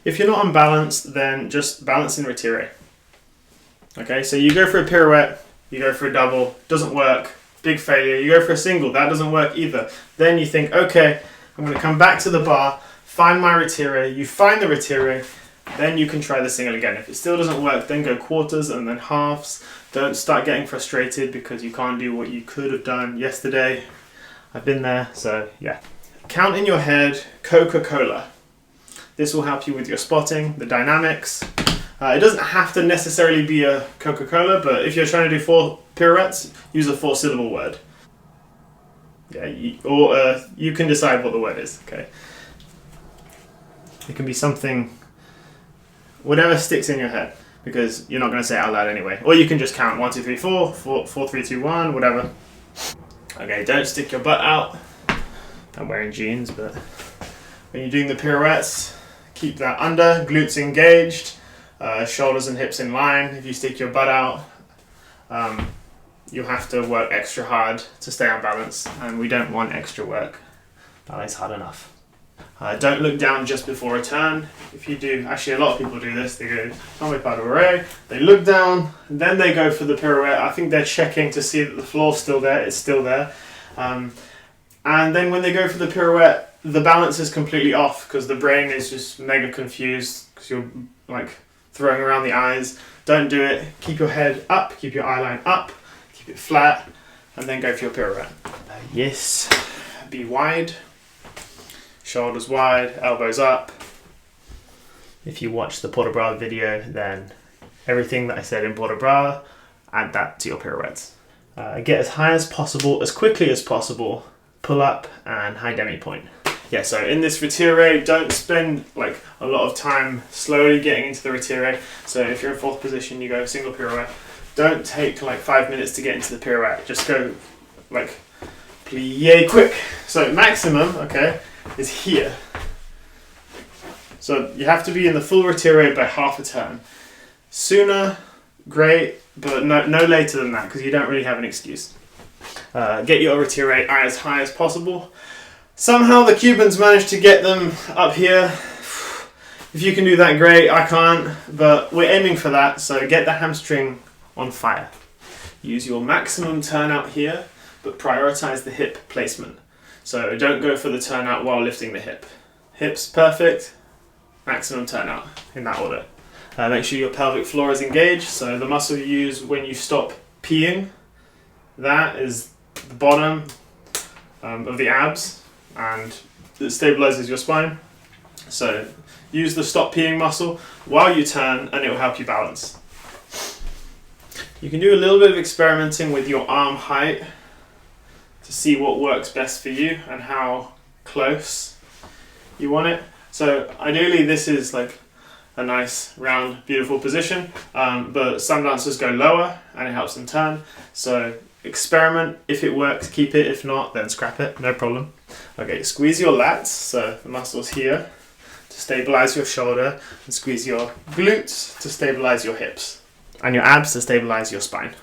If you're not unbalanced, then just balance in retire. Okay, so you go for a pirouette, you go for a double, doesn't work, big failure. You go for a single, that doesn't work either. Then you think, okay, I'm going to come back to the bar, find my retire. You find the retire, then you can try the single again. If it still doesn't work, then go quarters and then halves. Don't start getting frustrated because you can't do what you could have done yesterday. I've been there, so yeah. Count in your head Coca-Cola. This will help you with your spotting, the dynamics. It doesn't have to necessarily be a Coca-Cola, but if you're trying to do 4 pirouettes, use a 4-syllable word. Yeah, you can decide what the word is, okay? It can be something, whatever sticks in your head, because you're not going to say it out loud anyway. Or you can just count 1, 2, 3, 4, 4, 3, 2, 1, whatever. Okay, don't stick your butt out. I'm wearing jeans, but when you're doing the pirouettes, keep that under, glutes engaged, shoulders and hips in line. If you stick your butt out, you'll have to work extra hard to stay on balance, and we don't want extra work. Ballet's hard enough. Don't look down just before a turn. If you do, actually a lot of people do this, they go tombe pas de oreille, they look down, then they go for the pirouette. I think they're checking to see that the floor's still there, it's still there. And then when they go for the pirouette, the balance is completely off because the brain is just mega confused because you're like throwing around the eyes. Don't do it. Keep your head up, keep your eye line up, keep it flat, and then go for your pirouette. Yes, be wide, shoulders wide, elbows up. If you watch the port de bras video, then everything that I said in port de bras, add that to your pirouettes. Get as high as possible, as quickly as possible, pull up and high demi point. Yeah, so in this retire, don't spend like a lot of time slowly getting into the retire. So if you're in 4th position, you go single pirouette. Don't take like 5 minutes to get into the pirouette. Just go like plie quick. So maximum, okay, is here. So you have to be in the full retire by half a turn. Sooner, great, but no later than that because you don't really have an excuse. Get your retire as high as possible. Somehow the Cubans managed to get them up here. If you can do that, great. I can't, but we're aiming for that, so get the hamstring on fire. Use your maximum turnout here, but prioritize the hip placement. So don't go for the turnout while lifting the hip. Hips perfect, maximum turnout in that order. Make sure your pelvic floor is engaged, so the muscle you use when you stop peeing, that is the bottom of the abs, and it stabilizes your spine. So use the stop peeing muscle while you turn and it will help you balance. You can do a little bit of experimenting with your arm height to see what works best for you and how close you want it. So ideally this is like a nice round beautiful position, but some dancers go lower and it helps them turn. So experiment. If it works, keep it. If not, then scrap it. No problem. Okay, squeeze your lats, so the muscles here, to stabilize your shoulder, and squeeze your glutes to stabilize your hips, and your abs to stabilize your spine.